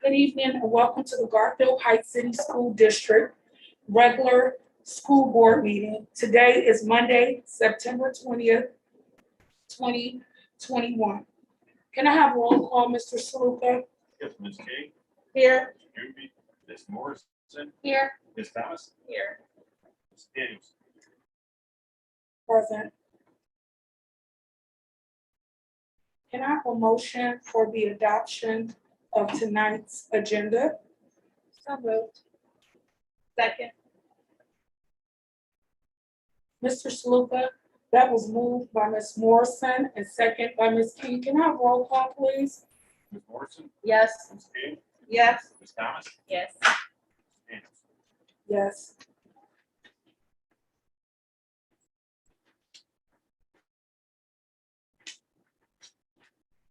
Good evening and welcome to the Garfield Heights City School District regular school board meeting. Today is Monday, September 20th, 2021. Can I have roll call, Mr. Saluka? Yes, Ms. King, Here. Mr. Newby, Ms. Morrison, Here. Ms. Thomas, Here. Ms. Daniels. Present. Can I have a motion for the adoption of tonight's agenda? So moved. Second. Mr. Saluka, that was moved by Ms. Morrison and second by Ms. King. Can I have roll call, please? Ms. Morrison, Yes. Ms. King, Yes. Ms. Thomas, Yes. Ms. Daniels. Yes.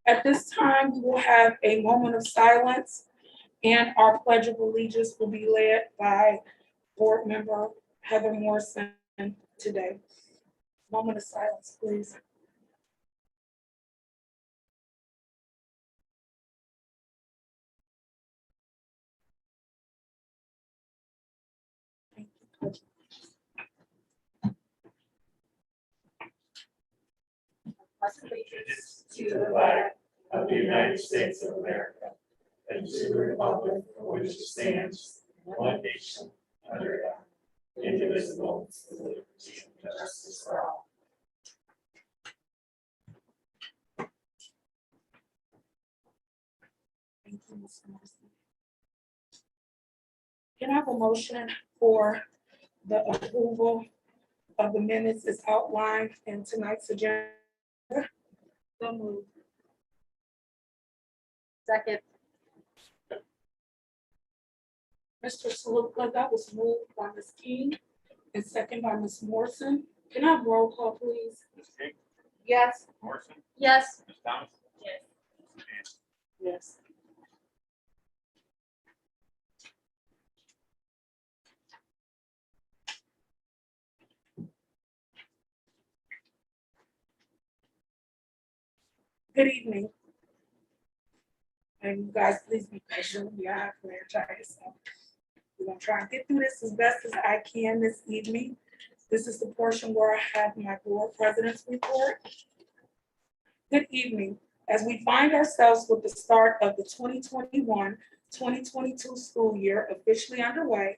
At this time, we will have a moment of silence and our pledge of allegiance will be led by board member Heather Morrison today. Moment of silence, please. Thank you. Allegiance to the flag of the United States of America and to the republic for which it stands, one nation, under God, indivisible, with liberty and justice for all. Thank you, Ms. Morrison. Can I have a motion for the approval of the minutes as outlined in tonight's agenda? So moved. Second. Mr. Saluka, that was moved by Ms. King and second by Ms. Morrison. Can I have roll call, please? Ms. King, Yes. Morrison, Yes. Ms. Thomas, Yes. Ms. Daniels. Yes. Good evening. And you guys, please be patient. We have laryngitis. So we're gonna try and get through this as best as I can this evening. This is the portion where I have my board president's report. Good evening. As we find ourselves with the start of the 2021-2022 school year officially underway,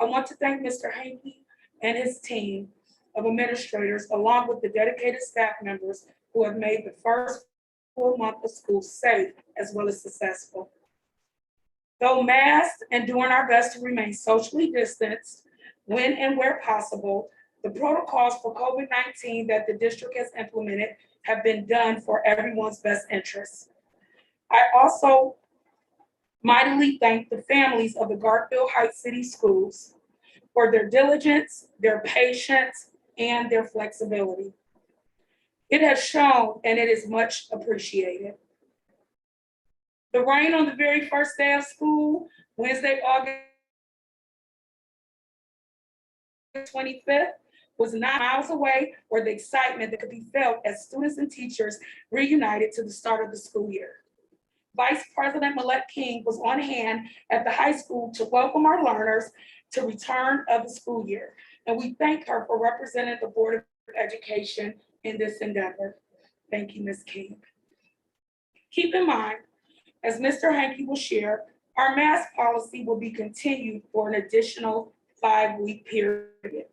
I want to thank Mr. Hankey and his team of administrators, along with the dedicated staff members who have made the first full month of school safe as well as successful. Though masked and doing our best to remain socially distanced when and where possible, the protocols for COVID-19 that the district has implemented have been done for everyone's best interests. I also mightily thank the families of the Garfield Heights City Schools for their diligence, their patience, and their flexibility. It has shown and it is much appreciated. The rain on the very first day of school, Wednesday, August 25th, was 9 miles away, or the excitement that could be felt as students and teachers reunited to the start of the school year. Vice President-elect King was on hand at the high school to welcome our learners to return of the school year. And we thank her for representing the Board of Education in this endeavor. Thank you, Ms. King. Keep in mind, as Mr. Hankey will share, our mask policy will be continued for an additional 5-week period.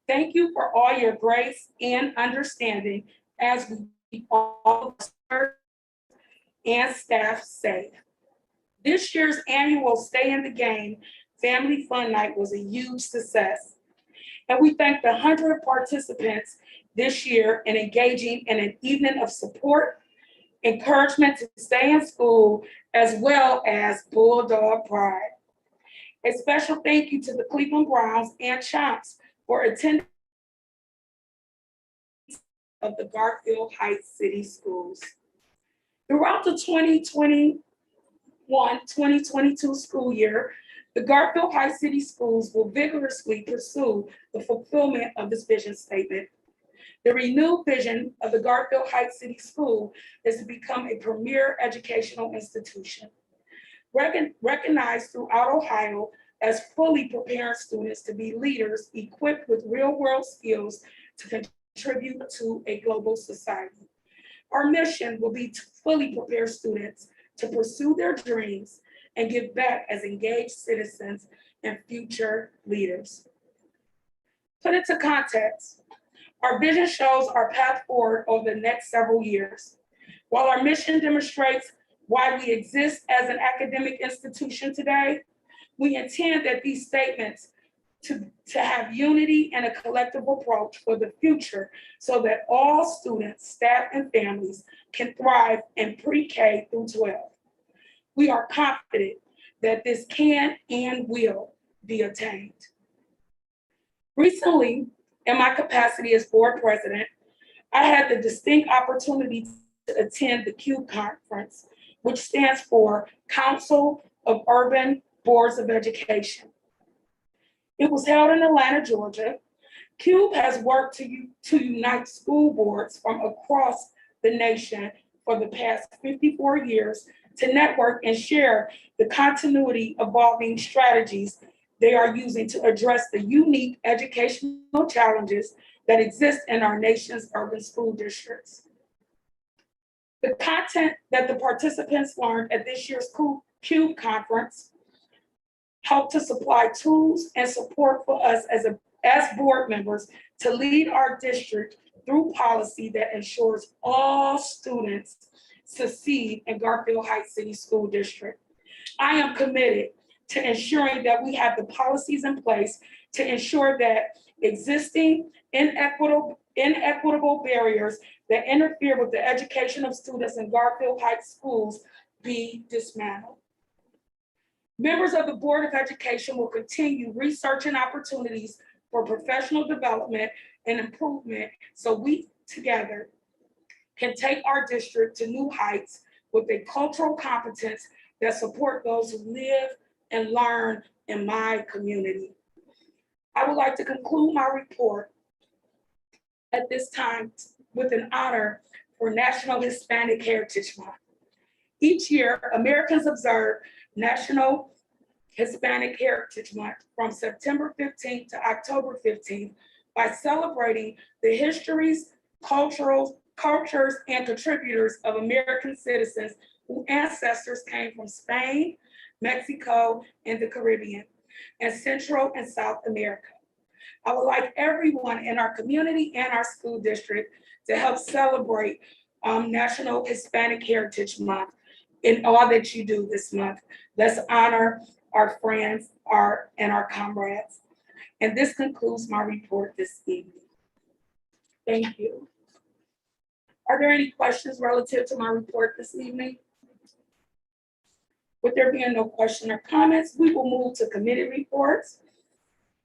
Thank you for all your grace and understanding as we keep all and staff safe. This year's annual Stay in the Game Family Fun Night was a huge success. And we thank the 100 participants this year in engaging in an evening of support, encouragement to stay in school, as well as Bulldog pride. A special thank you to the Cleveland Browns and Chomps for attending of the Garfield Heights City Schools. Throughout the 2021-2022 school year, the Garfield Heights City Schools will vigorously pursue the fulfillment of this vision statement. The renewed vision of the Garfield Heights City School is to become a premier educational institution. recognized throughout Ohio as fully preparing students to be leaders equipped with real-world skills to contribute to a global society. Our mission will be to fully prepare students to pursue their dreams and give back as engaged citizens and future leaders. Put into context, our vision shows our path forward over the next several years. While our mission demonstrates why we exist as an academic institution today, we intend that these statements to have unity and a collective approach for the future so that all students, staff, and families can thrive in pre-K through 12. We are confident that this can and will be attained. Recently, in my capacity as board president, I had the distinct opportunity to attend the CUBE conference, which stands for Council of Urban Boards of Education. It was held in Atlanta, Georgia. CUBE has worked to unite school boards from across the nation for the past 54 years to network and share the continuity evolving strategies they are using to address the unique educational challenges that exist in our nation's urban school districts. The content that the participants learned at this year's CUBE conference helped to supply tools and support for us as board members to lead our district through policy that ensures all students succeed in Garfield Heights City School District. I am committed to ensuring that we have the policies in place to ensure that existing inequitable barriers that interfere with the education of students in Garfield Heights schools be dismantled. Members of the Board of Education will continue researching opportunities for professional development and improvement so we together can take our district to new heights with a cultural competence that support those who live and learn in my community. I would like to conclude my report at this time with an honor for National Hispanic Heritage Month. Each year, Americans observe National Hispanic Heritage Month from September 15th to October 15th by celebrating the histories, cultures, and contributors of American citizens whose ancestors came from Spain, Mexico, and the Caribbean, and Central and South America. I would like everyone in our community and our school district to help celebrate National Hispanic Heritage Month in all that you do this month. Let's honor our friends, and our comrades. And this concludes my report this evening. Thank you. Are there any questions relative to my report this evening? With there being no question or comments, we will move to committee reports.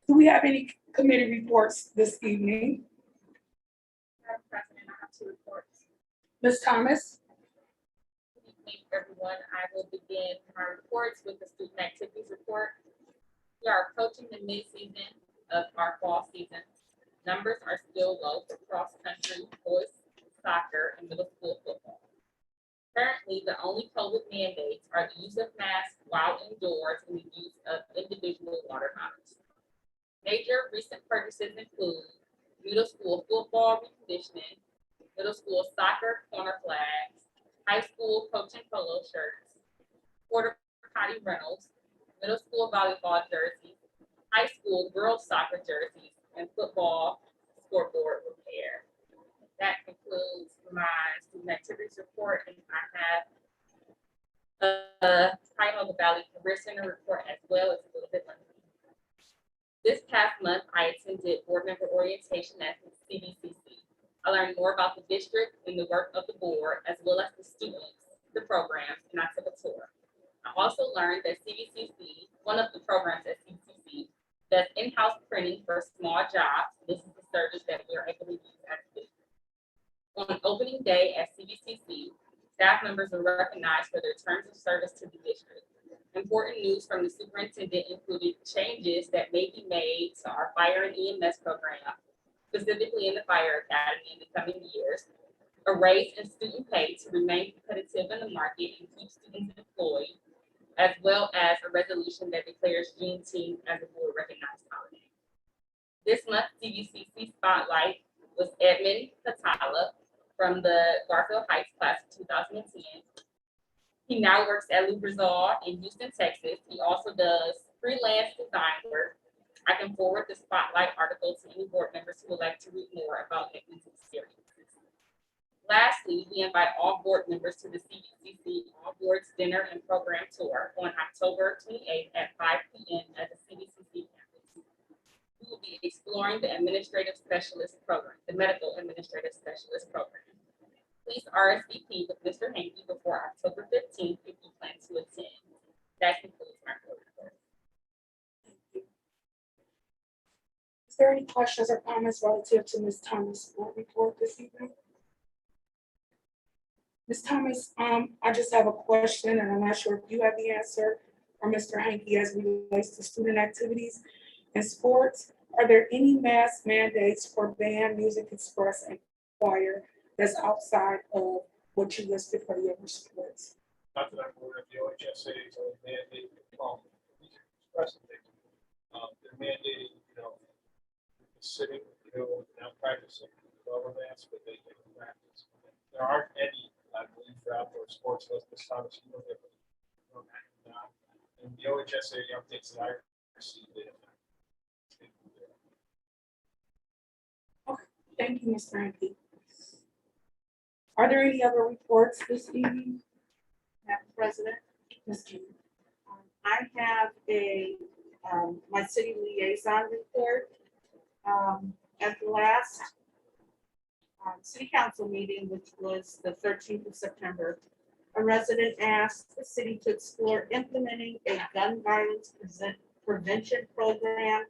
Do we have any committee reports this evening? Madam President, I have 2 reports. Ms. Thomas? Good evening, everyone. I will begin my reports with the student activities report. We are approaching the mid-season of our fall season. Numbers are still low for cross-country, boys soccer, and middle school football. Currently, the only COVID mandates are the use of masks while indoors and the use of individual water bottles. Major recent purchases include middle school football reconditioning, middle school soccer corner flags, high school coach and polo shirts, porta potty rentals, middle school volleyball jerseys, high school girls soccer jerseys, and football scoreboard repair. That concludes my student activities report, and I have a title of the Valley Career Center report as well. It's a little bit lengthy. This past month, I attended board member orientation at the CVCC. I learned more about the district and the work of the board, as well as the students, the programs, and I took a tour. I also learned that CVCC, one of the programs at CVCC, does in-house printing for small jobs. This is the service that we are able to use at the district. On opening day at CVCC, staff members are recognized for their terms of service to the district. Important news from the superintendent included changes that may be made to our fire and EMS program, specifically in the fire academy in the coming years, a raise in student pay to remain competitive in the market and keep students employed, as well as a resolution that declares Juneteenth as a board recognized holiday. This month's CVCC spotlight was Edmund Catala from the Garfield Heights class of 2010. He now works at Lubrizol in Houston, Texas. He also does freelance design work. I can forward the spotlight article to any board members who would like to read more about Edmund's experiences. Lastly, we invite all board members to the CVCC All Boards Dinner and Program Tour on October 28th at 5 p.m. at the CVCC campus. We will be exploring the administrative specialist program, the medical administrative specialist program. Please RSVP with Mr. Hankey before October 15th if you plan to attend. That concludes my report. Is there any questions or comments relative to Ms. Thomas' board report this evening? Ms. Thomas, I just have a question, and I'm not sure if you have the answer, or Mr. Hankey, as it relates to student activities and sports. Are there any mass mandates for band, music, express, and choir that's outside of what you listed for the other sports? Not that I'm aware of, the OHSA is only mandating, well, these are expressive things. They're mandating, sitting, not practicing, lower mass, but they can practice. There aren't any, I believe, for outdoor sports, unless this Thomas, you know, and the OHSA updates that I received. Okay, thank you, Mr. Hankey. Are there any other reports this evening? Madam President, Ms. King? I have my city liaison report. At the last city council meeting, which was the 13th of September, a resident asked the city to explore implementing a gun violence prevention program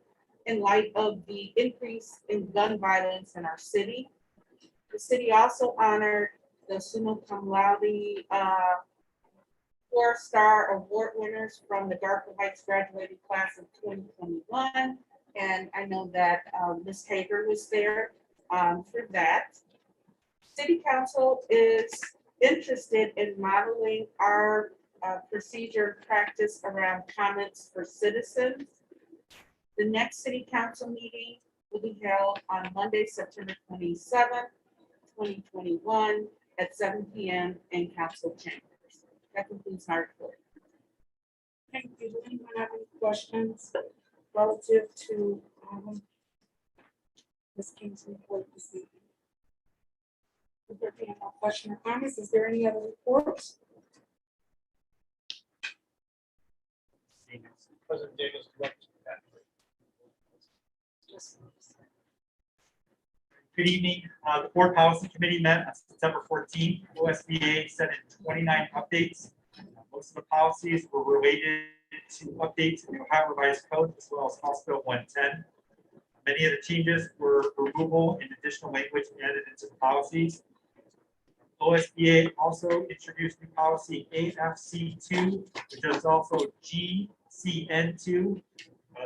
in light of the increase in gun violence in our city. The city also honored the summa cum laude 4-star award winners from the Garfield Heights graduating class of 2021. And I know that Ms. Hager was there for that. City Council is interested in modeling our procedure practice around comments for citizens. The next City Council meeting will be held on Monday, September 27th, 2021 at 7 p.m. in Council Chambers. That concludes my report. Thank you. Does anyone have any questions relative to Ms. King's report this evening? If there being no question or comments, is there any other reports? President Daniels, Good evening. The Board Policy Committee met on September 14th. OSBA sent in 29 updates. Most of the policies were related to updates in the Ohio Revised Code as well as House Bill 110. Many of the changes were removal and additional language added into the policies. OSBA also introduced new policy AFC2, which is also GCN2.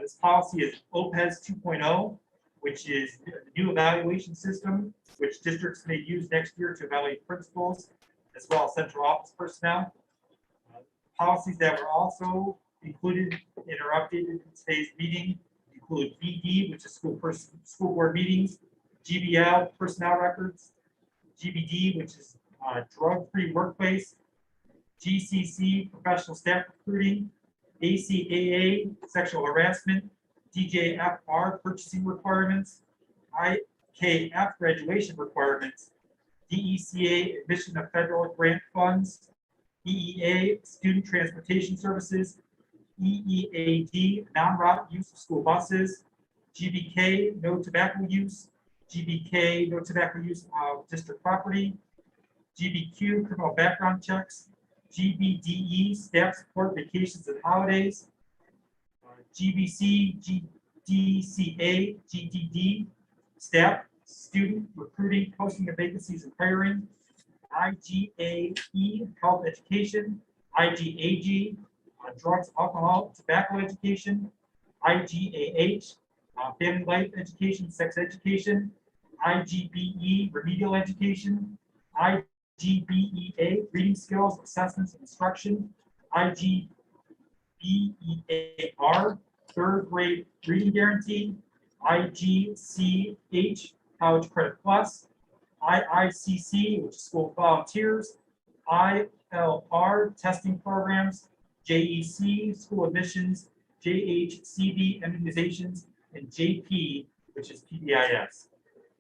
This policy is OPES 2.0, which is the new evaluation system, which districts may use next year to evaluate principals, as well as central office personnel. Policies that were also included and are updated in today's meeting include BD, which is school board meetings, GBL, personnel records, GBD, which is drug-free workplace, GCC, professional staff recruiting, ACAA, sexual harassment, DJFR, purchasing requirements, IKF, graduation requirements, DECA, admission of federal grant funds, EEA, student transportation services, EEAD, non-route use of school buses, GBK, no tobacco use, GBK, no tobacco use of district property, GBQ, criminal background checks, GBDE, staff support vacations and holidays, GBC, GDCA, GDD, staff, student recruiting, posting of vacancies and hiring, IGAE, health education, IGAG, drugs, alcohol, tobacco education, IGAH, family life education, sex education, IGBE, remedial education, IGBEA, reading skills, assessments, and instruction, IGBE, BEAR, third grade reading guarantee, IGCH, College Credit Plus, IICC, which is School Volunteers, ILR, testing programs, JEC, school admissions, JHCD, immunizations, and JP, which is PBIS.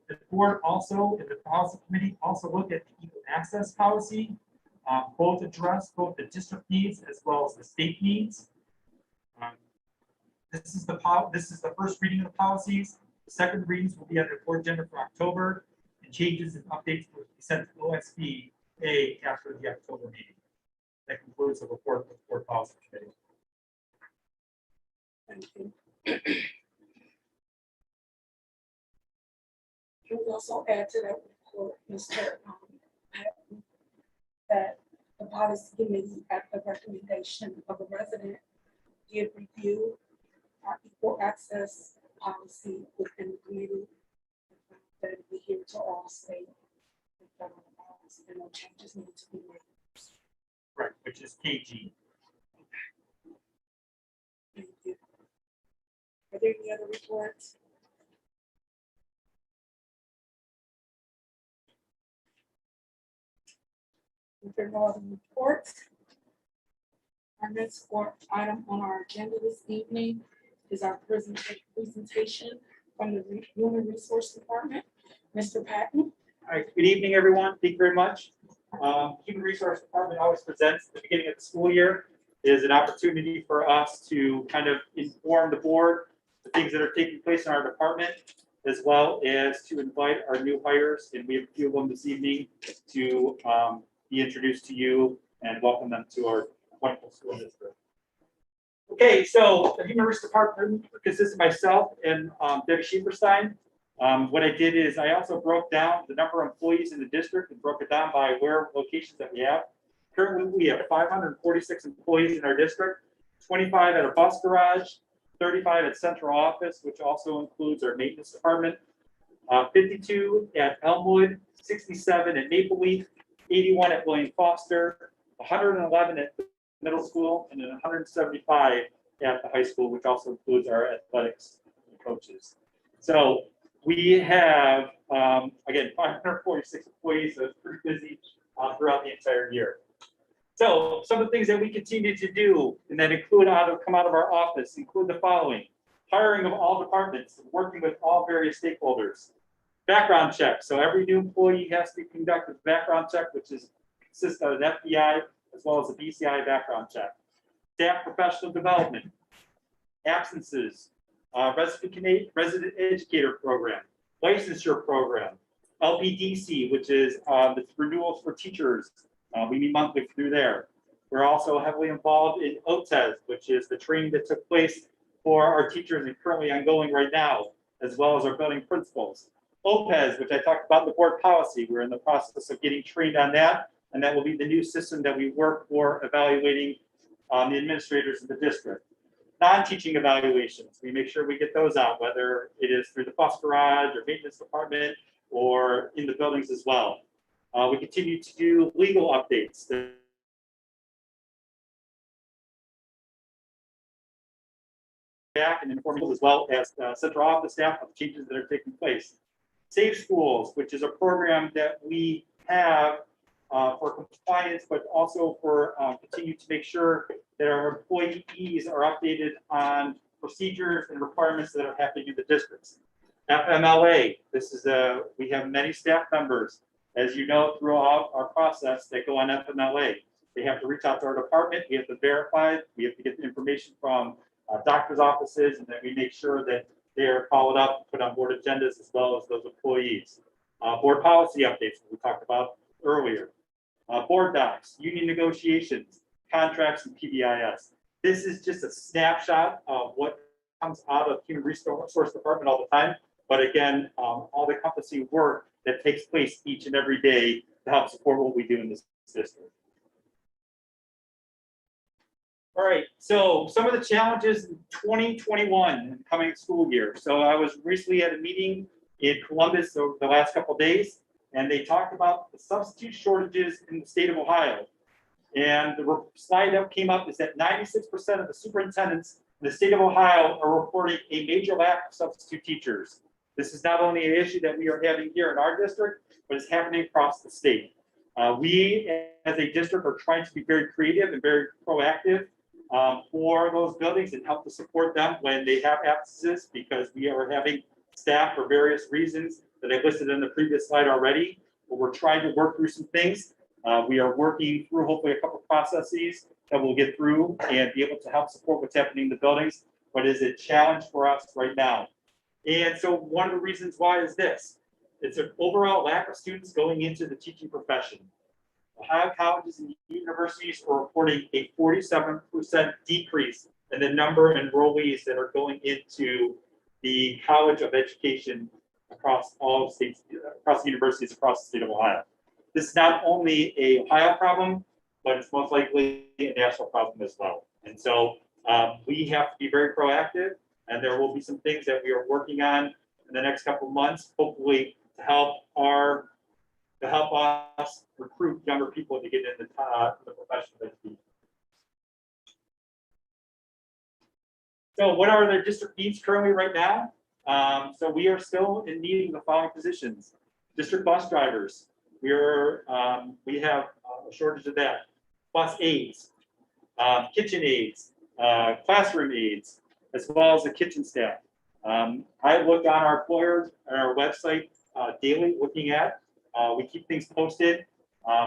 The board also, and the policy committee also looked at the equal access policy, both address both the district needs as well as the state needs. This is the first reading of the policies. The second readings will be on the board agenda for October, and changes and updates will be sent to OSBA after the October meeting. That concludes the report of the board policy committee. Thank you. Can we also add to that report, Mr. Patton, that the policy committee, at the recommendation of a resident, did review our equal access policy within the committee, that it be here to all state and federal laws, and no changes need to be made. Right, which is KG. Thank you. Are there any other reports? If there are no other reports, our next item on our agenda this evening is our presentation from the Human Resource Department. Mr. Patton. All right, good evening, everyone. Thank you very much. Human Resource Department always presents at the beginning of the school year. It is an opportunity for us to kind of inform the board the things that are taking place in our department, as well as to invite our new hires, and we have a few of them this evening, to be introduced to you and welcome them to our wonderful school district. Okay, so the Human Resource Department consists of myself and Debbie Schieferstein. What I did is I also broke down the number of employees in the district and broke it down by where locations that we have. Currently, we have 546 employees in our district, 25 at a bus garage, 35 at central office, which also includes our maintenance department, 52 at Elmwood, 67 at Maple Leaf, 81 at William Foster, 111 at the middle school, and then 175 at the high school, which also includes our athletics coaches. So we have, again, 546 employees, so it's pretty busy throughout the entire year. So some of the things that we continue to do and that come out of our office include the following: hiring of all departments, working with all various stakeholders. Background check. So every new employee has to conduct a background check, which consists of an FBI as well as a BCI background check. Staff professional development, absences, resident educator program, licensure program, LPDC, which is the renewals for teachers. We meet monthly through there. We're also heavily involved in OTES, which is the training that took place for our teachers and currently ongoing right now, as well as our building principals. OPES, which I talked about in the board policy, we're in the process of getting trained on that, and that will be the new system that we work for evaluating the administrators in the district. Non-teaching evaluations, we make sure we get those out, whether it is through the bus garage or maintenance department or in the buildings as well. We continue to do legal updates. Back and informing as well as central office staff of changes that are taking place. Safe Schools, which is a program that we have for compliance, but also for continue to make sure that our employees are updated on procedures and requirements that are happening in the districts. FMLA, we have many staff members, as you know, throughout our process that go on FMLA. They have to reach out to our department, we have to verify, we have to get the information from doctor's offices, and then we make sure that they are followed up, put on board agendas, as well as those employees. Board policy updates, we talked about earlier. Board docs, union negotiations, contracts, and PBIS. This is just a snapshot of what comes out of Human Resource Department all the time. But again, all the encompassing work that takes place each and every day to help support what we do in this district. All right, so some of the challenges in 2021 coming school year. So I was recently at a meeting in Columbus over the last couple of days, and they talked about the substitute shortages in the state of Ohio. And the slide that came up is that 96% of the superintendents in the state of Ohio are reporting a major lack of substitute teachers. This is not only an issue that we are having here in our district, but it's happening across the state. We, as a district, are trying to be very creative and very proactive for those buildings and help to support them when they have absences, because we are having staff for various reasons that I listed in the previous slide already. But we're trying to work through some things. We are working through hopefully a couple of processes that we'll get through and be able to help support what's happening in the buildings, but is a challenge for us right now. And so one of the reasons why is this. It's an overall lack of students going into the teaching profession. Ohio colleges and universities are reporting a 47% decrease in the number of enrollees that are going into the College of Education across all states, across universities across the state of Ohio. This is not only a Ohio problem, but it's most likely a national problem as well. And so we have to be very proactive, and there will be some things that we are working on in the next couple of months, hopefully to help us recruit younger people to get into the profession of education. So what are the district needs currently right now? So we are still in need of the following positions. District bus drivers. We have a shortage of that. Bus aides, kitchen aides, classroom aides, as well as the kitchen staff. I look on our employers and our website daily looking at. We keep things posted.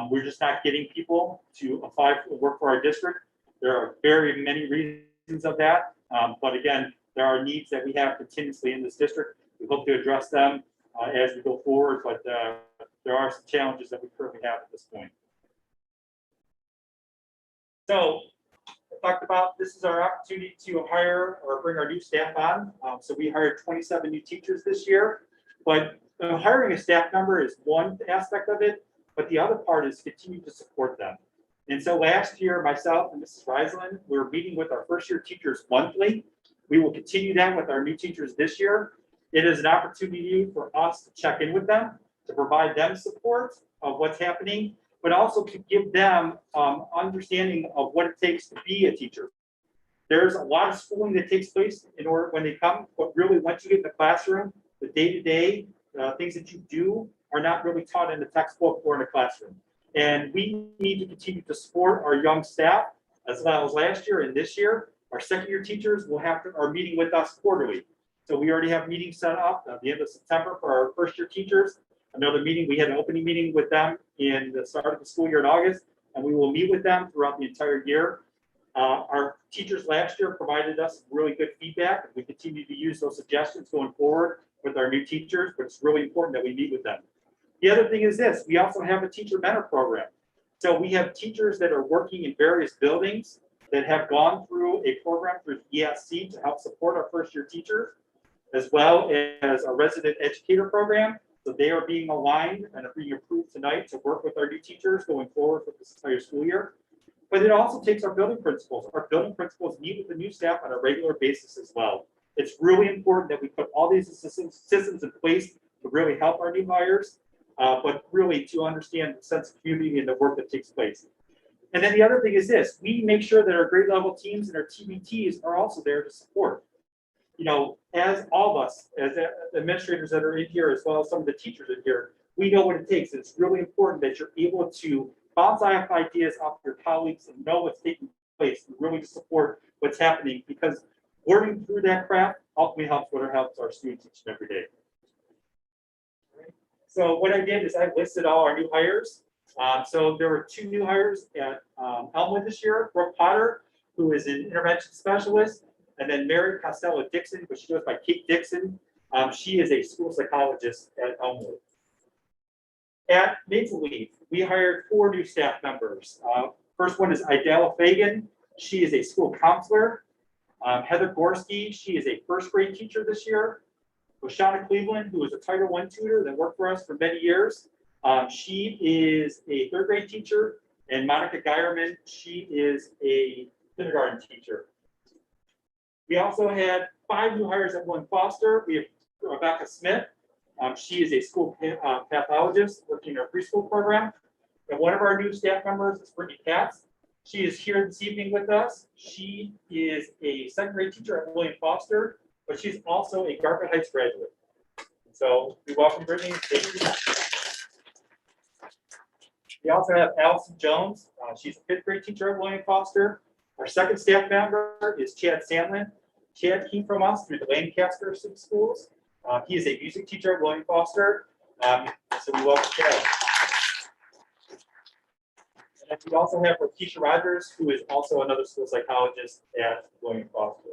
We're just not getting people to apply for work for our district. There are very many reasons of that. But again, there are needs that we have continuously in this district. We hope to address them as we go forward, but there are some challenges that we currently have at this point. So I talked about this is our opportunity to hire or bring our new staff on. So we hired 27 new teachers this year, but hiring a staff member is one aspect of it, but the other part is continue to support them. And so last year, myself and Mrs. Reisland, we were meeting with our first year teachers monthly. We will continue that with our new teachers this year. It is an opportunity for us to check in with them, to provide them support of what's happening, but also to give them understanding of what it takes to be a teacher. There's a lot of schooling that takes place in order when they come, but really once you get in the classroom, the day-to-day things that you do are not really taught in the textbook or in the classroom. And we need to continue to support our young staff as well as last year and this year. Our second year teachers are meeting with us quarterly. So we already have meetings set up at the end of September for our first year teachers. Another meeting, we had an opening meeting with them in the start of the school year in August, and we will meet with them throughout the entire year. Our teachers last year provided us really good feedback. We continue to use those suggestions going forward with our new teachers, but it's really important that we meet with them. The other thing is this, we also have a teacher mentor program. So we have teachers that are working in various buildings that have gone through a program through ESC to help support our first year teachers, as well as a resident educator program. So they are being aligned and are being approved tonight to work with our new teachers going forward for this entire school year. But it also takes our building principals. Our building principals meet with the new staff on a regular basis as well. It's really important that we put all these systems in place to really help our new hires, but really to understand the sense of community and the work that takes place. And then the other thing is this, we make sure that our grade level teams and our TBTs are also there to support. You know, as all of us, as administrators that are in here, as well as some of the teachers in here, we know what it takes. It's really important that you're able to bounce off ideas off your colleagues and know what's taking place and really support what's happening, because working through that crap ultimately helps our students each and every day. So what I did is I listed all our new hires. So there were 2 new hires at Elmwood this year, Brooke Potter, who is an intervention specialist, and then Mary Costello Dixon, but she goes by Kate Dixon. She is a school psychologist at Elmwood. At Maple Leaf, we hired 4 new staff members. First one is Idella Fagan. She is a school counselor. Heather Gorski, she is a first grade teacher this year. Oshana Cleveland, who is a Title I tutor that worked for us for many years. She is a 3rd grade teacher. And Monica Geierman, she is a kindergarten teacher. We also had 5 new hires at One Foster. We have Rebecca Smith. She is a school pathologist working in our preschool program. And one of our new staff members is Brittany Katz. She is here this evening with us. She is a second grade teacher at William Foster, but she's also a Garfield Heights graduate. So we welcome Brittany. Thank you. We also have Allison Jones. She's a fifth grade teacher at William Foster. Our second staff member is Chad Sandlin. Chad came from us through the Lancaster schools. He is a music teacher at William Foster. So we welcome Chad. And we also have Keisha Rogers, who is also another school psychologist at William Foster.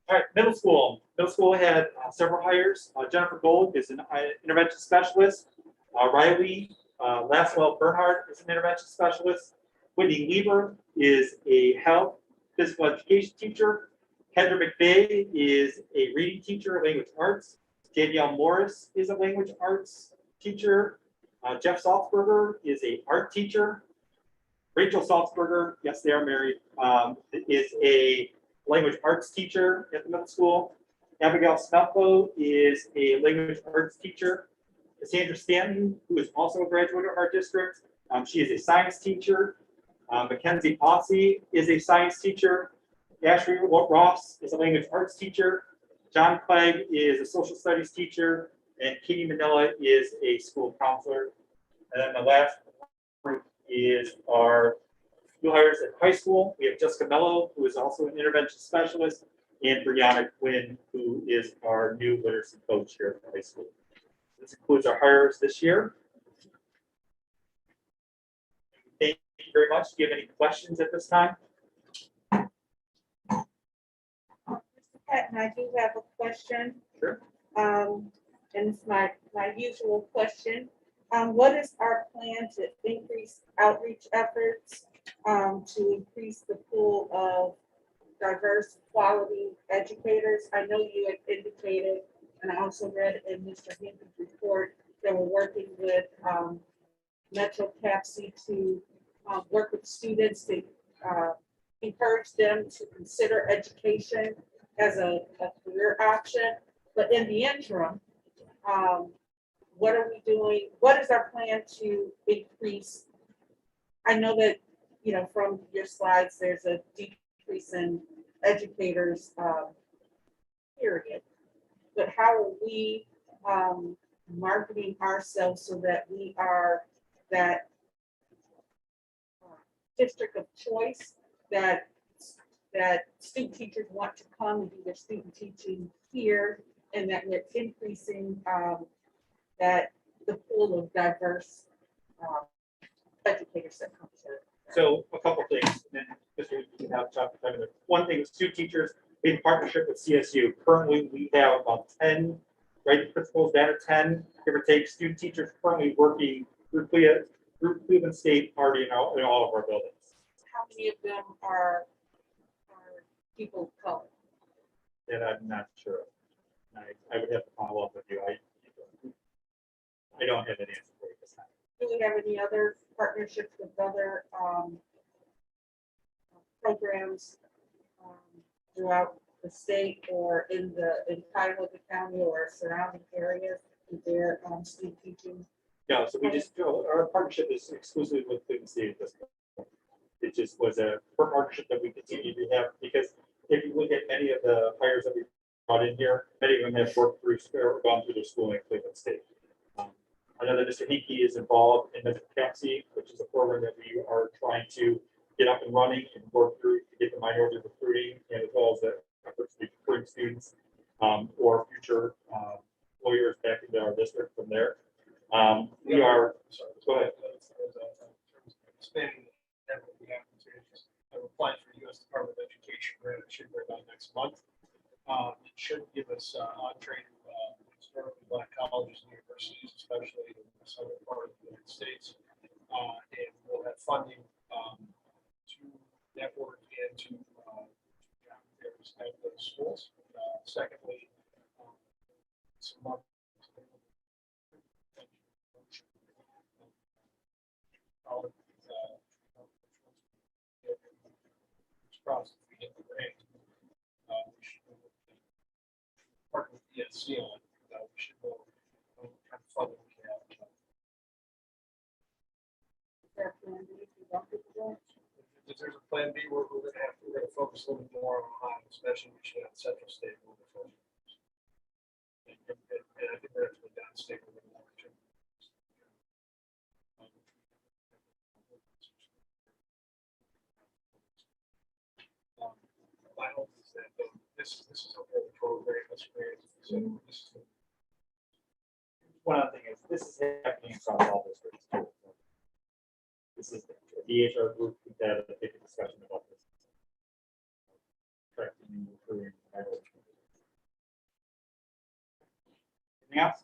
All right, middle school. Middle school had several hires. Jennifer Gold is an intervention specialist. Riley Lasswell Bernhardt is an intervention specialist. Whitney Lieber is a health physical education teacher. Kendra McVeigh is a reading teacher, language arts. Danielle Morris is a language arts teacher. Jeff Salzberger is a art teacher. Rachel Salzberger, yes, they are married, is a language arts teacher at the middle school. Abigail Snuflo is a language arts teacher. Cassandra Stanton, who is also a graduate of our district, she is a science teacher. Mackenzie Posse is a science teacher. Ashley Ross is a language arts teacher. John Clegg is a social studies teacher. And Katie Manila is a school counselor. And then the last group is our new hires at high school. We have Jessica Mello, who is also an intervention specialist, and Brianna Quinn, who is our new literacy coach here at the high school. This includes our hires this year. Thank you very much. Do you have any questions at this time? Mr. Patton, I do have a question. Sure. And it's my usual question. What is our plan to increase outreach efforts, to increase the pool of diverse quality educators? I know you had indicated, and I also read in Mr. Hampton's report, that we're working with Metro CAPC to work with students to encourage them to consider education as a career option. But in the interim, what are we doing? What is our plan to increase? I know that, you know, from your slides, there's a decrease in educators, period. But how are we marketing ourselves so that we are that district of choice that student teachers want to come and do their student teaching here, and that we're increasing that the pool of diverse educators that come to. So a couple things, and then just so you can have chapter 7. One thing is student teachers in partnership with CSU. Currently, we have about 10 right principals that are 10, give or take, student teachers currently working through Cleveland State already in all of our buildings. How many of them are people of color? And I'm not sure. I would have to follow up with you. I don't have an answer for you this time. Do we have any other partnerships with other programs throughout the state or in Cuyahoga County or surrounding areas with their student teaching? No, so we just, our partnership is exclusively with Cleveland State at this point. It just was a partnership that we continue to have, because if you look at many of the hires that we brought in here, many of them have worked through or gone through their schooling at Cleveland State. I know that Mr. Hickey is involved in the CAPC, which is a program that we are trying to get up and running and work through to get the minority recruiting, and as well as the efforts to recruit students or future lawyers back into our district from there. We are, sorry, go ahead. Expanding the opportunities. I've applied for the U.S. Department of Education grant. It should be about next month. It should give us entree to historically black colleges and universities, especially in the southern part of the United States. And we'll have funding to network and to job fairs at those schools. Secondly, some money process we get the grant. We should partner with ESC on. We should go kind of funding we have. Is there a plan B if you don't get if there's a plan B, we're gonna focus a little bit more on Ohio, especially we should have central state moving forward. And I think we're gonna have to go downstate a little more too. My hope is that this is a whole program that's great. So this is One other thing is, this is happening across all districts. Too. This is the DHR group that had a big discussion about this. Correcting and improving. Anything else?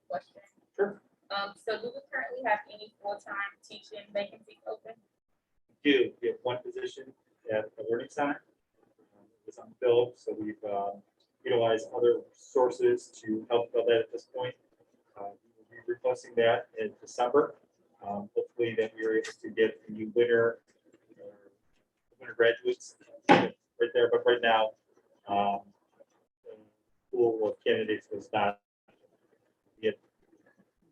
Question. Sure. So do we currently have any full-time teaching vacancies open? We have one position at the Learning Center. It's unfilled, so we've utilized other sources to help fill that at this point. We'll be replacing that in December. Hopefully that we are able to get a new winter graduates right there. But right now, the pool of candidates was not yet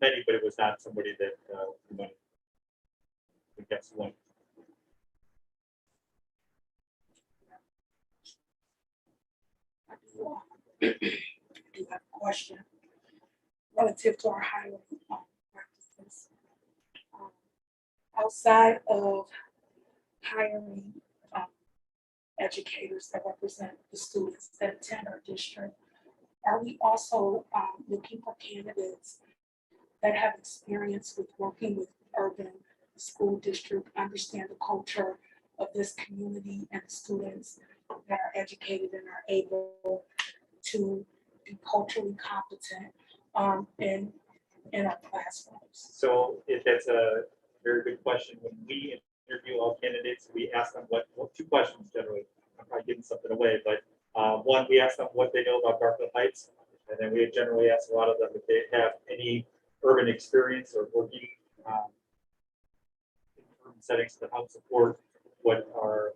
many, but it was not somebody that we wanted. We got one. I do have a question relative to our hiring practices. Outside of hiring educators that represent the students that attend our district, are we also looking for candidates that have experience with working with urban school district, understand the culture of this community and the students that are educated and are able to be culturally competent in our classrooms? So if that's a very good question, when we interview all candidates, we ask them two questions generally. I'm probably giving something away, but one, we ask them what they know about Garfield Heights, and then we generally ask a lot of them if they have any urban experience or working in urban settings that help support what are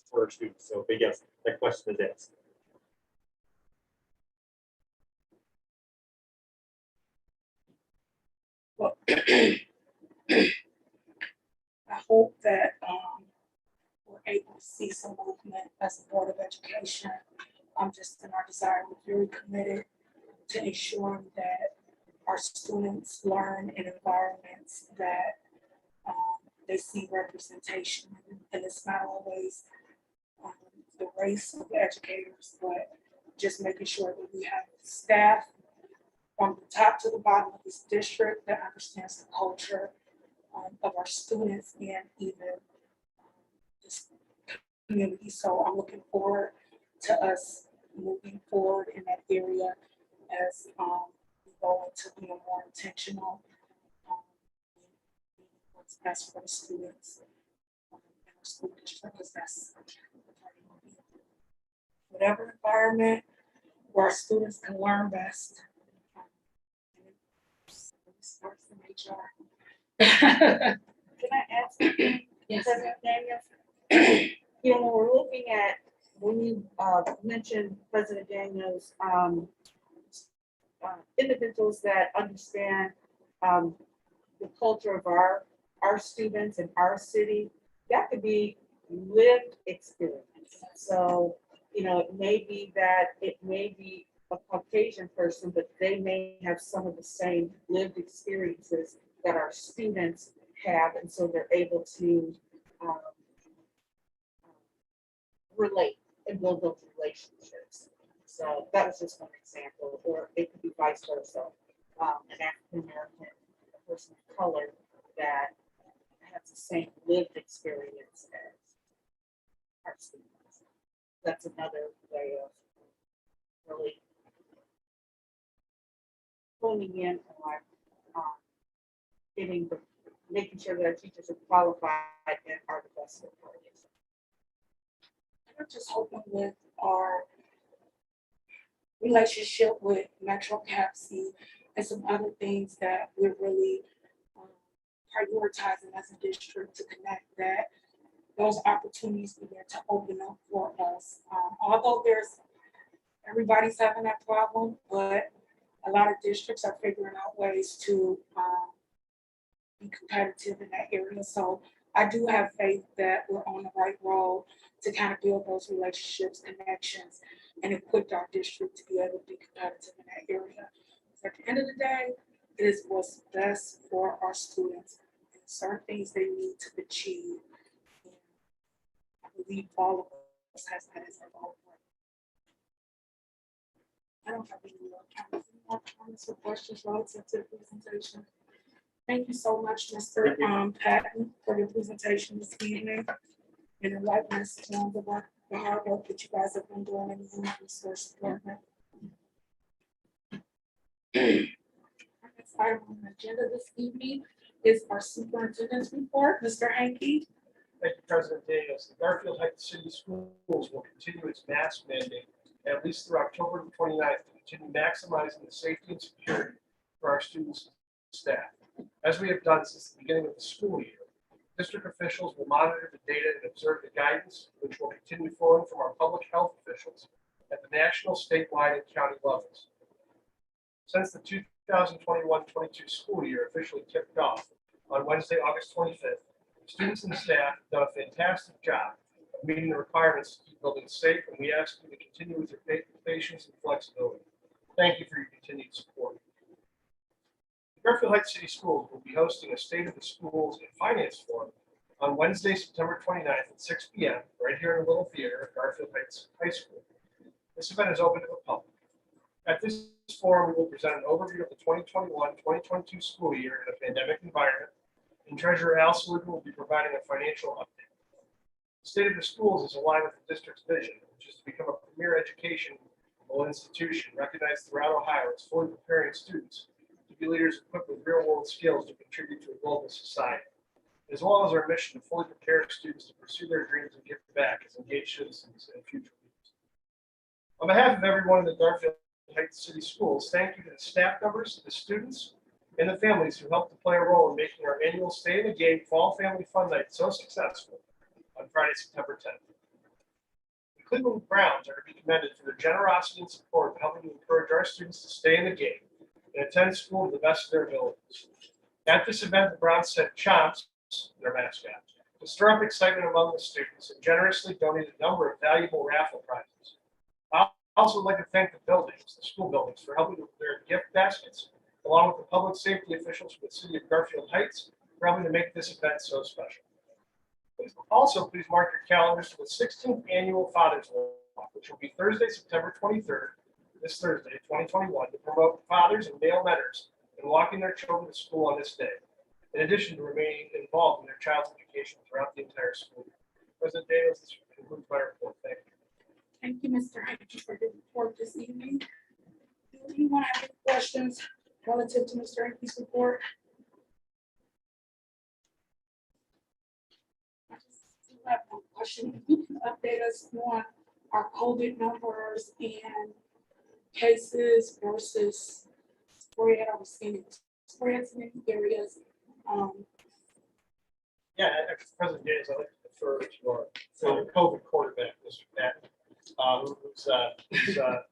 for our students. So, but yes, that question is asked. Well, I hope that we're able to see some movement as a Board of Education. Just in our desire, we're very committed to ensuring that our students learn in environments that they see representation. And it's not always the race of the educators, but just making sure that we have staff from the top to the bottom of this district that understands the culture of our students and even this community. So I'm looking forward to us moving forward in that area as we go into being more intentional what's best for the students in our school district, because that's whatever environment where our students can learn best. Starts in HR. Can I ask something? Yes. President Daniels? You know, when we're looking at, when you mentioned President Daniels, individuals that understand the culture of our students and our city, that could be lived experience. So, you know, it may be a Caucasian person, but they may have some of the same lived experiences that our students have, and so they're able to relate and build those relationships. So that was just one example, or it could be vice versa. An African American person of color that has the same lived experience as our students. That's another way of really honing in on making sure that our teachers are qualified and are the best employees. I'm just hoping with our relationship with Metro CAPC and some other things that we're really prioritizing as a district to connect, that those opportunities begin to open up for us. Although everybody's having that problem, but a lot of districts are figuring out ways to be competitive in that area. So I do have faith that we're on the right road to kind of build those relationships, connections, and equip our district to be able to be competitive in that area. So at the end of the day, it is what's best for our students and certain things they need to achieve. And I believe all of us has that as our goal. I don't have any more comments or questions relative to the presentation. Thank you so much, Mr. Patton, for your presentation this evening and enlightening us on the hard work that you guys have been doing in the human resource department. Our next item on the agenda this evening is our superintendent's report. Mr. Hanky. Thank you, President Davis. The Garfield Heights City Schools will continue its mask mandate at least through October 29th to continue maximizing the safety and security for our students and staff. As we have done since the beginning of the school year, district officials will monitor the data and observe the guidance, which will continue flowing from our public health officials at the national, statewide, and county levels. Since the 2021-22 school year officially kicked off on Wednesday, August 25th, students and staff have done a fantastic job of meeting the requirements to keep buildings safe, and we ask you to continue with your patience and flexibility. Thank you for your continued support. Garfield Heights City Schools will be hosting a State of the Schools and Finance Forum on Wednesday, September 29th at 6 p.m. right here in the Little Theater at Garfield Heights High School. This event is open to the public. At this forum, we will present an overview of the 2021-2022 school year in a pandemic environment, and Treasurer Al Saluga will be providing a financial update. The State of the Schools is aligned with the district's vision, which is to become a premier educational institution recognized throughout Ohio as fully preparing students to be leaders equipped with real-world skills to contribute to a global society, as well as our mission to fully prepare students to pursue their dreams and give back as engaged citizens and future leaders. On behalf of everyone in the Garfield Heights City Schools, thank you to the staff members, the students, and the families who helped to play a role in making our annual Stay in the Game Fall Family Fun Night so successful on Friday, September 10th. The Cleveland Browns are to be commended for their generosity and support in helping to encourage our students to stay in the game and attend school to the best of their abilities. At this event, the Browns sent Chomps, their mascot, to stir up excitement among the students and generously donated a number of valuable raffle prizes. I also would like to thank the buildings, the school buildings, for helping with their gift baskets, along with the public safety officials from the city of Garfield Heights for helping to make this event so special. Please mark your calendars for the 16th annual Father's Walk, which will be Thursday, September 23rd, this Thursday, 2021, to promote fathers and male mentors in walking their children to school on this day, in addition to remaining involved in their child's education throughout the entire school year. President Davis, this concludes my report. Thank you. Thank you, Mr. Hanky, for your report this evening. Do anyone have any questions relative to Mr. Hanky's report? I just do have one question. If you can update us on our COVID numbers and cases versus spread. I was seeing spreads in many areas. Yeah, actually, President Davis, I'd like to defer to our COVID quarterback, Mr. Patton,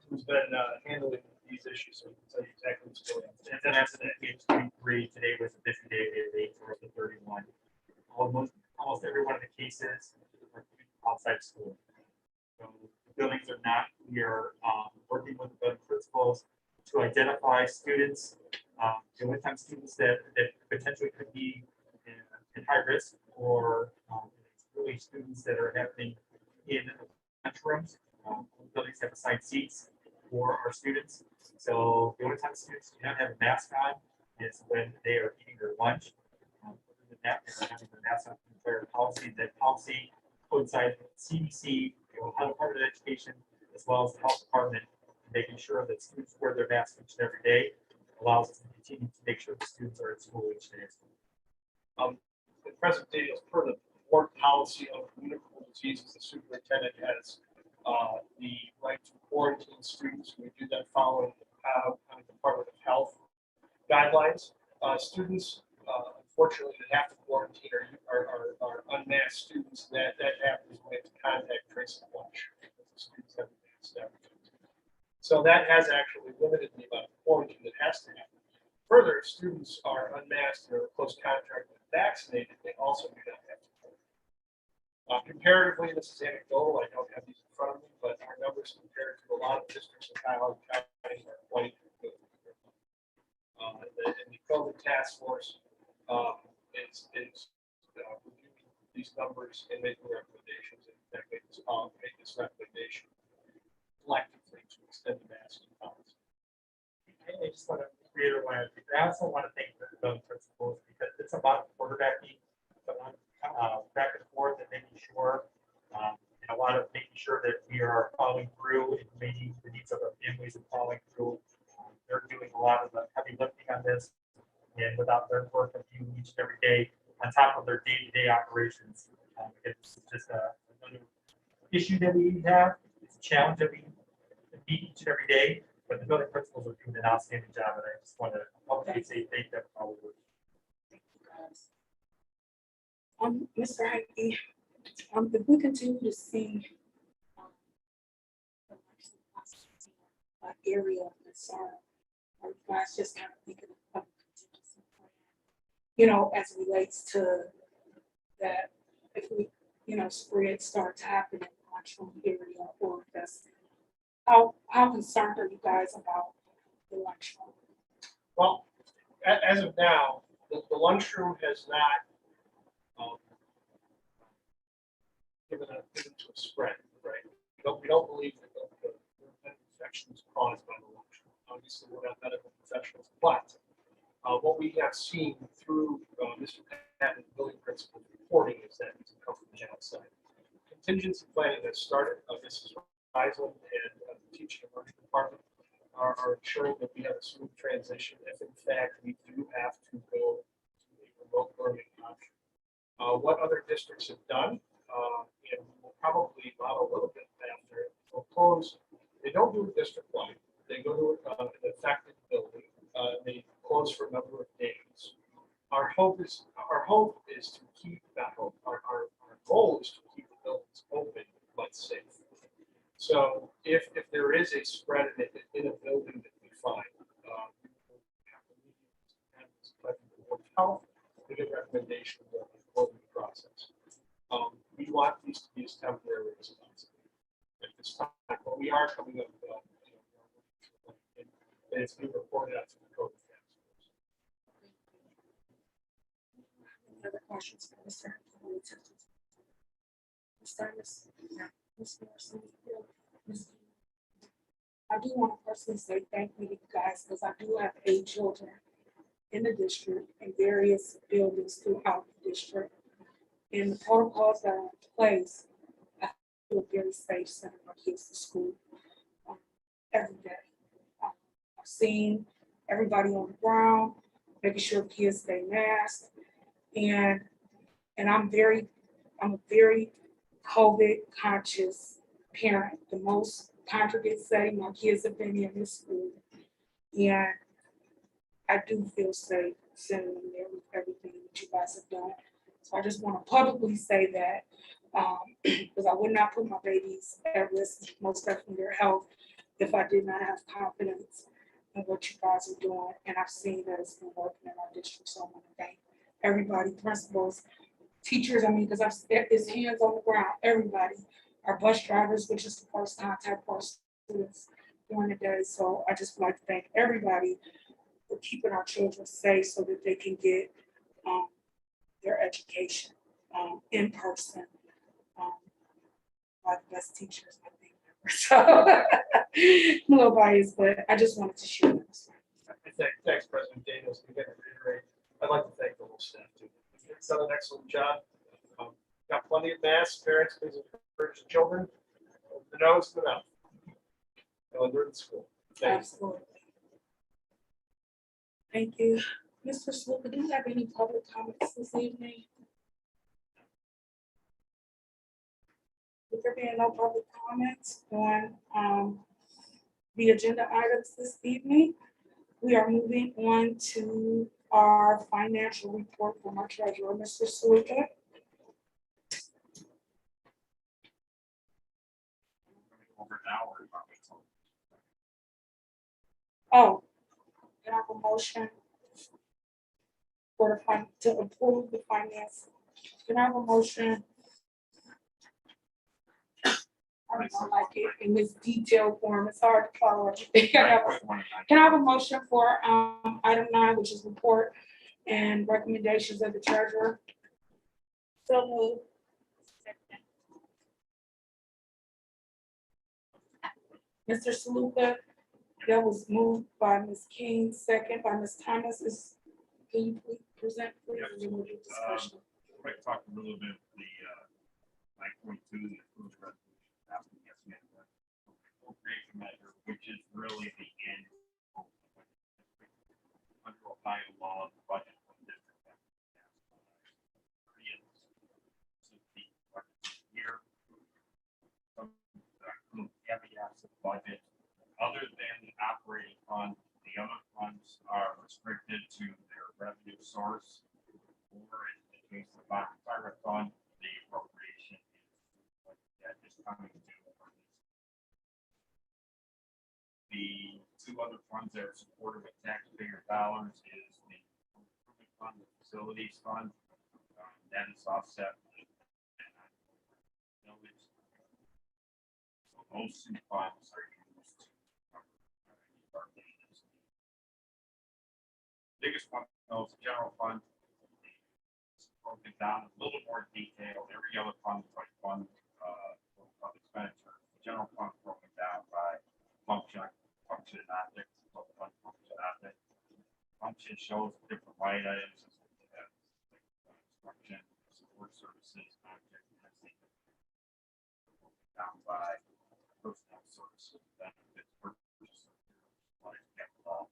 who's been handling these issues, so he can tell you exactly what's going on. And then after that, page 23, today was the 50-day rate for the 31. Almost every one of the cases are outside school. So the buildings are not, we are working with the principals to identify students, the only time students that potentially could be in high risk, or it's really students that are happening in rooms. Buildings have assigned seats for our students. So the only time students do not have a mask on is when they are eating their lunch. Other than that, they're having their mask on their policy. That policy coincides with CDC, Ohio Department of Education, as well as the health department, making sure that students wear their masks each and every day allows us to continue to make sure the students are at school each day. The President Davis, per the board policy of communicable diseases, the superintendent has the right to quarantine students. We do that following the Department of Health guidelines. Students, unfortunately, that have to quarantine are unmasked students. That happens when it's contact tracing lunch. The students have masked everything. So that has actually limited the amount of quarantine that has to happen. Further, if students are unmasked or close contact with vaccinated, they also do not have to Comparatively, this is anecdotal, I don't have these in front of me, but our numbers compared to a lot of districts in Cuyahoga County are quite good. And the COVID task force is reviewing these numbers and making recommendations, and in fact, make this recommendation collectively to extend the masking policy. I just want to reiterate, I also want to thank the principals because it's about quarterbacking, back and forth and making sure, and a lot of making sure that we are following through and meeting the needs of our families and following through. They're doing a lot of the heavy lifting on this, and without their work of you each and every day, on top of their day-to-day operations, it's just another issue that we have. It's a challenge that we meet each and every day. But the building principals are doing an outstanding job, and I just want to publicly say thank them for all the work. Thank you, guys. Mr. Heike, if we continue to see area of concern, are you guys just kind of thinking of a contingency plan? You know, as it relates to that, if we, spread starts happening in the lunchroom area, or if that's, how concerned are you guys about the lunchroom? Well, as of now, the lunchroom has not given to a spread, right? We don't believe that the infection is caused by the lunchroom. Obviously, we're not medical professionals, but what we have seen through Mr. Patton, the building principal's reporting, is that it's come from the outside. Contingency planning has started. Mrs. Island and the teaching and learning department are ensuring that we have a smooth transition if in fact we do have to go to a remote learning option. What other districts have done, and we'll probably model a little bit after, will close. They don't do it district-wide. They go to an affected building. They close for a number of days. Our hope is to keep that hope. Our goal is to keep the buildings open but safe. So if there is a spread in a building that we find, we will have to meet the Board of Health to get recommendation of the closing process. We want these to be as temporary as possible at this time, but we are coming up and it's being reported out to the COVID task force. Any other questions for Mr. Ms. Morrison? I do want to personally say thank you to you guys, because I do have 8 children in the district in various buildings throughout the district. And the protocols that are in place, I feel very safe sending my kids to school every day. I've seen everybody on the ground, making sure kids stay masked, and I'm a very COVID conscious parent. The most congregate setting my kids have been in this school, and I do feel safe sending them there with everything that you guys have done. So I just want to publicly say that, because I would not put my babies at risk, most definitely their health, if I did not have confidence in what you guys are doing. And I've seen that it's been working in our district. So I want to thank everybody, principals, teachers, because it's hands on the ground, everybody, our bus drivers, which is the first contact for our students during the day. So I just would like to thank everybody for keeping our children safe so that they can get their education in person by the best teachers, I think. So I'm a little biased, but I just wanted to share this. Thanks, President Daniels. Again, to reiterate, I'd like to thank the whole staff too. It's done an excellent job. Got plenty of masks. Parents, please encourage the children. The nose to the mouth. When they're in school. Absolutely. Thank you. Mr. Sluka, do you have any public comments this evening? If there being no public comments on the agenda items this evening, we are moving on to our financial report from our treasurer, Mr. Sluka. Over an hour. Oh, can I have a motion for to approve the finance? Can I have a motion I don't like it in this detailed form. It's hard to follow everything. Can I have a motion for item 9, which is report and recommendations of the treasurer? So move. Mr. Saluka, that was moved by Ms. King, second by Ms. Thomas. Can you please present, please? Yeah, and then we'll do discussion. I talked a little bit the 9.2, the approved resolution, appropriation measure, which is really the end. Under Ohio law, the budget for the district. Here. Some caveats of budget, other than the operating fund, the other funds are restricted to their revenue source. Or in the case of the fire fund, the appropriation is that is coming due. The two other funds that are supported with taxpayer dollars is the improvement fund, the facilities fund, that is offset. So those two funds are used to cover our needs. Biggest one, though, is the general fund. Broken down a little more detail. Every other fund is like fund expenditure. The general fund is broken down by function and object. Function shows different line items. Function, support services, object, down by personnel services, benefits, purchase, capital,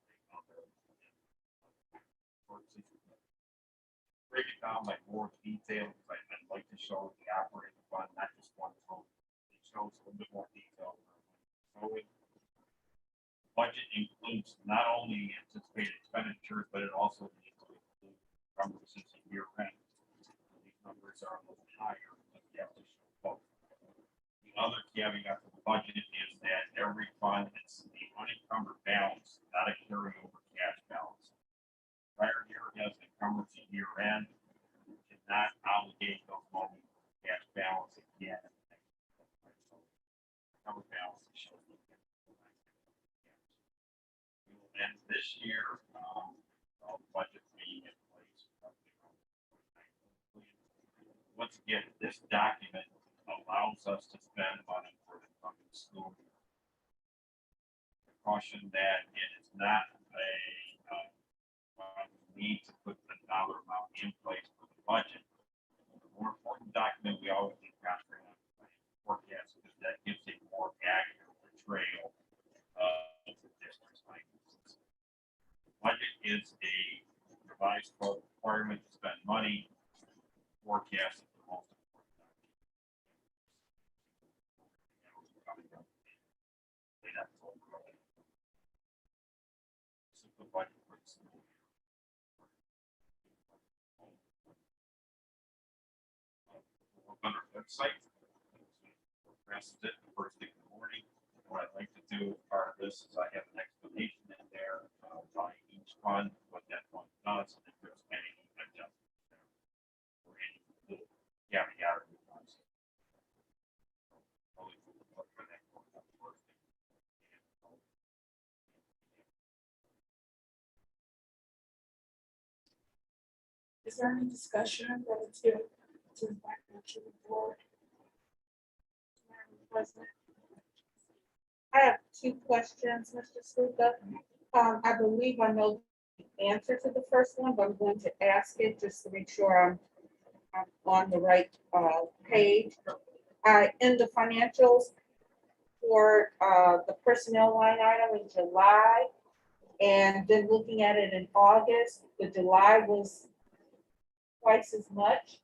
break it down by more detail, because I'd like to show the operating fund, not just one total. It shows a little bit more detail. So budget includes not only anticipated expenditures, but it also needs to include numbers since a year end. These numbers are a little higher, but you have to show both. The other caveat to the budget is that every fund, it's the unencumbered balance, not a carryover cash balance. Prior year has encumbered to year end, cannot obligate those money cash balance again. Encumbered balance shows. And this year, budget being in place. Once again, this document allows us to spend money for the coming school year. Caution that it is not a need to put the dollar amount in place for the budget. The more important document we always need comprehensive forecast, because that gives a more accurate portrayal of the district's finances. The budget is a revised requirement to spend money. Forecast is the most important document. This is the budget for the school year. On our website, addresses it the first thing in the morning. What I'd like to do as part of this is I have an explanation in there by each fund, what that fund does, and if there's any adjustments there or any little caveat. Is there any discussion relative to the financial report? Madam President? I have two questions, Mr. Sluka. I believe I know the answer to the first one, but I'm going to ask it just to make sure I'm on the right page. In the financials for the personnel line item in July, and then looking at it in August, the July was twice as much.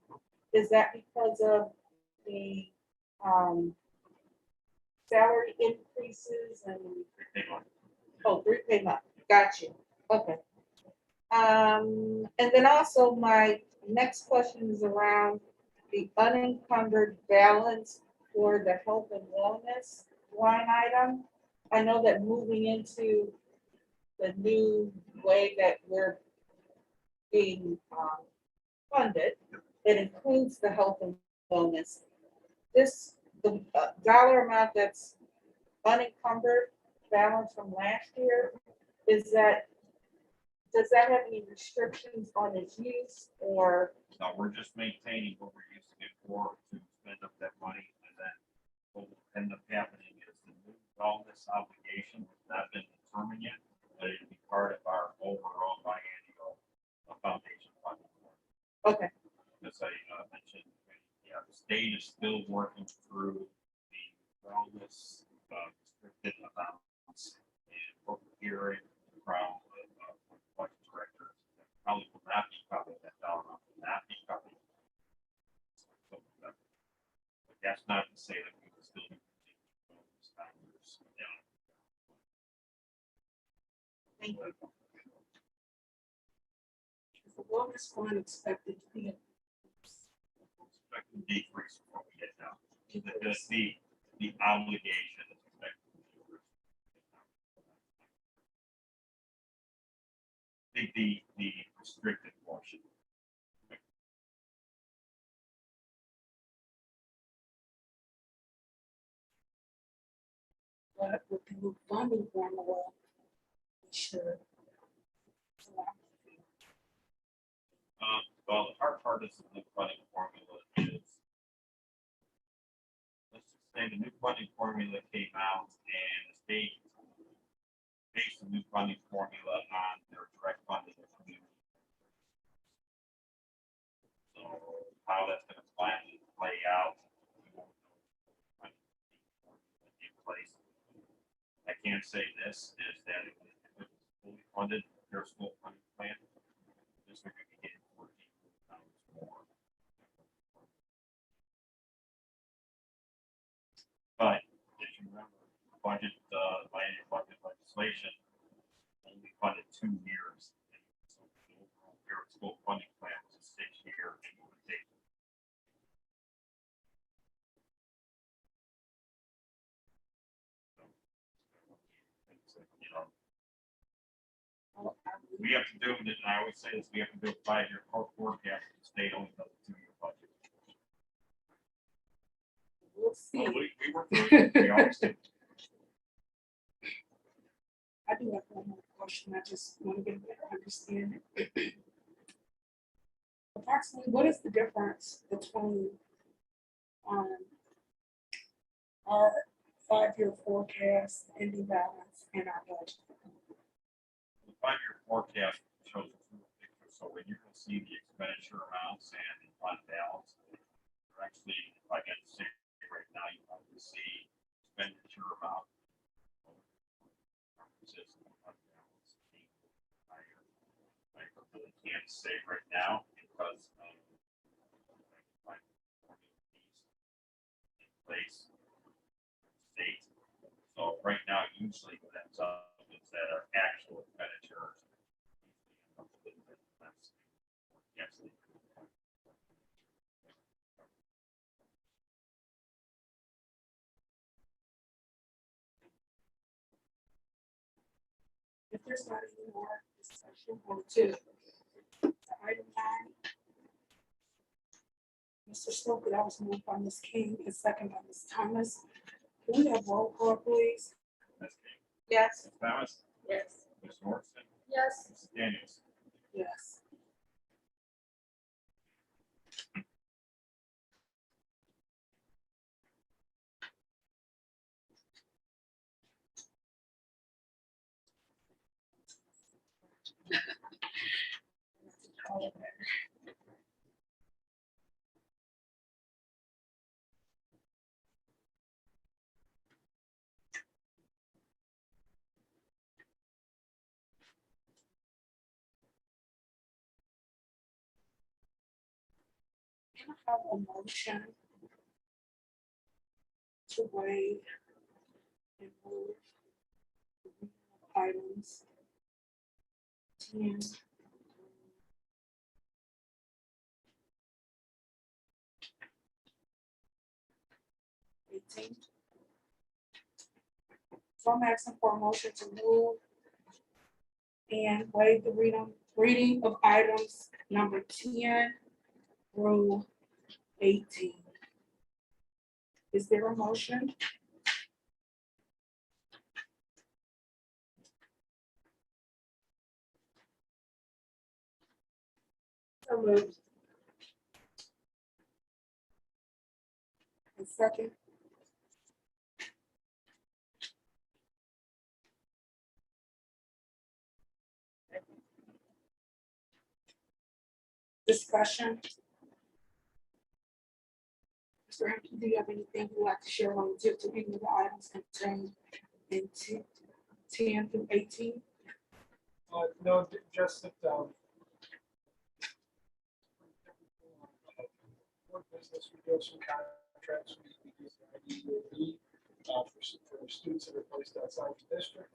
Is that because of the salary increases and, oh, 3 pay month, got you, okay. And then also my next question is around the unencumbered balance for the health and wellness line item. I know that moving into the new way that we're being funded, it includes the health and wellness. the dollar amount that's unencumbered balance from last year, is that, does that have any restrictions on its use or? No, we're just maintaining what we're using it for to spend up that money, and then what will end up happening is the new wellness obligation has not been determined yet, but it'll be part of our overall biannual foundation funding. Okay, As I mentioned, yeah, the state is still working through the wellness restricted amounts, and what we're hearing from budget director probably will not be covered, that dollar amount will not be covered. So, but that's not to say that we will still be those factors down. thank you. The wellness fund expected to be Expecting decrease from what we get now. Because the obligation is expected to decrease. The restricted portion. but with the new funding formula, we should. Well, the hard part is the new funding formula is, let's just say the new funding formula came out and the state based the new funding formula on their direct funding of community. So how that's gonna play out. we won't know. In place. I can say this is that if it was fully funded, their school funding plan, this would be getting $14 more. But if you remember, budget, biennial budget legislation only funded 2 years. And so the overall year school funding plan was a 6-year implementation. So, you know, we have to do it, and I always say this, we have to do a 5-year forecast, the state only does a 2-year budget. We'll see. Well, we work through it, we always do. I do have one more question. I just want to get a better understanding. Approximately, what is the difference between our 5-year forecast ending balance and our budget? The 5-year forecast shows a full picture, so when you're gonna see the expenditure amounts and the fund balance, you're actually, if I can say right now, you want to see expenditure amount. I really can't say right now because in place state. So right now, usually what ends up is that our actual expenditures. Yes. If there's not any more discussion on to item 9. Mr. Stoker, that was moved by Ms. King and second by Ms. Thomas. Can we have roll call, please? Ms. King, Yes, Ms. Thomas, Yes. Ms. Morrison, Yes. Ms. Daniels. Yes. Can I have a motion to waive and move the reading of items 10 18? So I'm asking for a motion to move and waive the reading of items number 10 through 18. Is there a motion? So moved. A second. Discussion. Mr. Hampton, do you have anything you'd like to share relative to any of the items contained in 10 through 18? No, just that, for business, we do have some contracts, we use the IDEA, for students that are placed outside the district.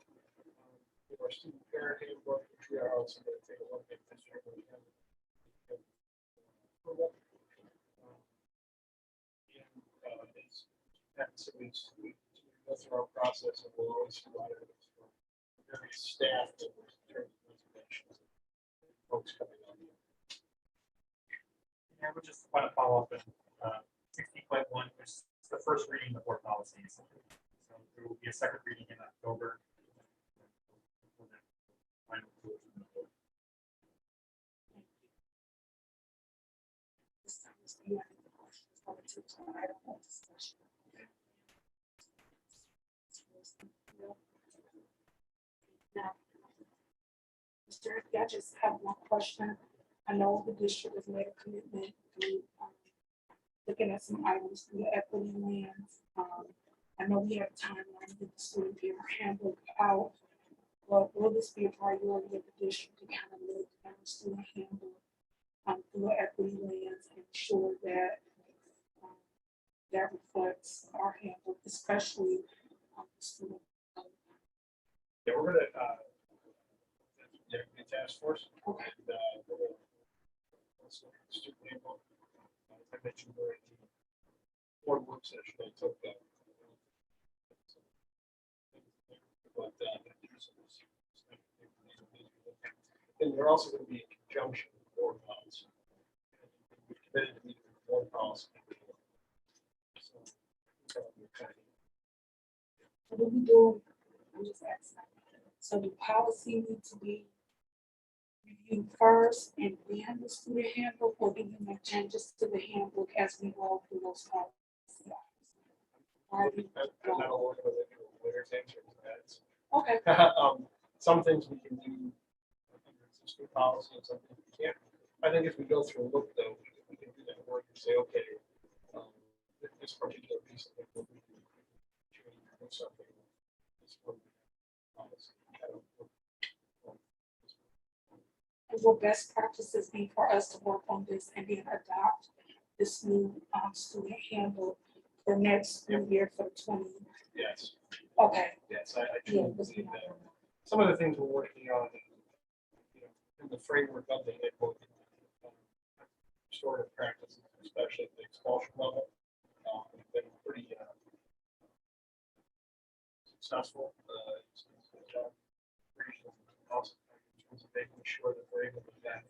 With our student parent handbook, which we are also going to take a look at this year. when we have approval. And, it's, so we go through our process and we'll always provide it for various staff that were in terms of reservations. Folks coming on. Yeah, we just want to follow up with 16.1, which is the first reading of board policies. So there will be a second reading in October. Final approval from the board. This time, do you have any questions relative to the item of discussion? Now, Mr. Hampton, I just have one question. I know the district has made a commitment to looking at some items through the equity lens. I know we have a timeline to get the student care handbook out, but will this be a priority of the district to kind of look at the student handbook through the equity lens and ensure that that reflects our handbook, especially the student. Yeah, we're gonna, the task force. Okay. And, we're gonna also student handbook. I mentioned during the board work session, I took that. But, and they're also going to be in conjunction with board policy. We've committed to meeting with board policy. So, What do we do? I'm just asking. So the policy need to be reviewed first and then the student handbook, or do we make changes to the handbook as we go through those policies? I'm not aware of the winner's answer to that. Okay, Some things we can do under existing policy and some things we can't. I think as we go through and look though, we can do that work and say, okay, this particular piece of it, we can change or do something. This one, policy. I don't know. and will best practices be for us to work on this and then adopt this new student handbook for next school year for the 20? Yes, Okay, yes, I yeah, truly because we believe that. don't- Some of the things we're working on, you know, in the framework of the handbook, restorative practices, especially at the expulsion level, have been pretty successful. It's a good job. Also, in terms of making sure that we're able to have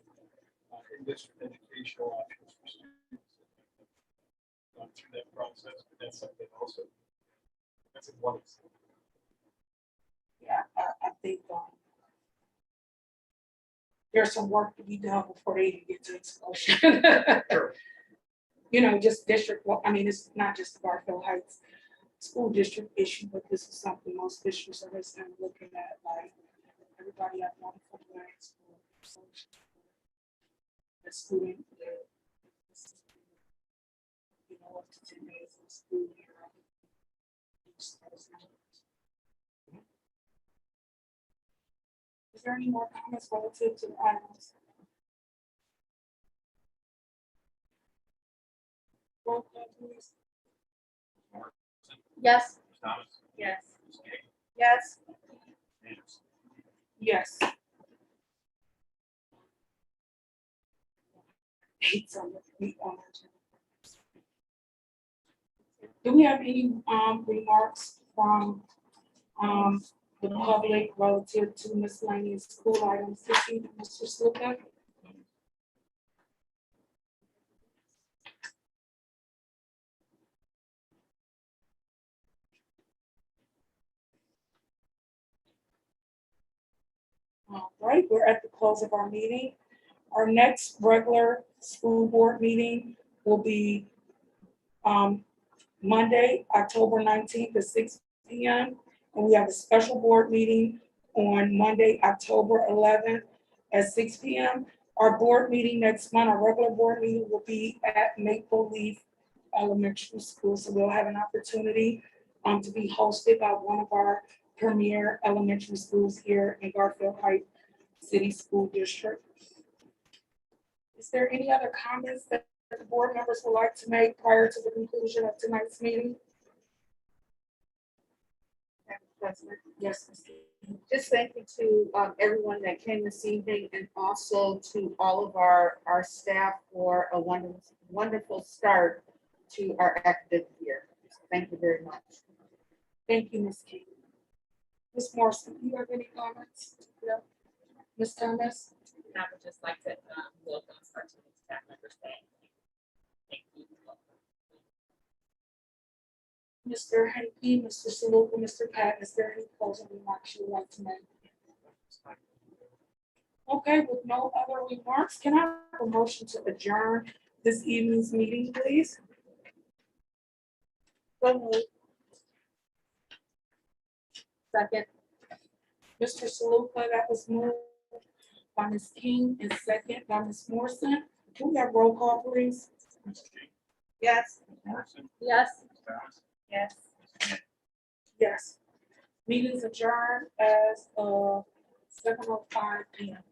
in-district educational options for students through that process, but that's something also, that's in one example. yeah, I think there's some work to be done before they even get to expulsion. Sure. You know, just district, well, I mean, it's not just the Garfield Heights school district issue, but this is something most districts are just kind of looking at, like, everybody have one for the next school. The student, you know, up to 10 days in school year. Is there any more comments relative to the items? Roll call, please. Yes. Thomas. Yes. Yes. Anderson. Yes. It's on the Do we have any remarks from the public relative to miscellaneous school items this evening, Mr. Slipper? All right, we're at the close of our meeting. Our next regular school board meeting will be Monday, October 19th at 6 p.m. And we have a special board meeting on Monday, October 11th at 6 p.m. Our board meeting next month, our regular board meeting will be at Maple Leaf Elementary School. So we'll have an opportunity to be hosted by one of our premier elementary schools here in Garfield Heights City School District. Is there any other comments that the board members would like to make prior to the conclusion of tonight's meeting? Madam President. Yes, Ms. King. Just thank you to everyone that came this evening and also to all of our staff for a wonderful start to our academic year. Thank you very much. Thank you, Ms. King. Ms. Morrison, do you have any comments? No. Ms. Thomas? And I would just like to welcome our two staff members back. Thank you. Mr. Hanky, Mr. Saluka, Mr. Patton, is there any closing remarks you would like to make? Okay, with no other remarks, can I have a motion to adjourn this evening's meeting, please? So moved. Second. Mr. Saluka, that was moved by Ms. King and second by Ms. Morrison. Can we have roll call, please? Yes. Morrison, Yes. Thomas, Yes. Yes. Meeting's adjourned as of 7:05 p.m.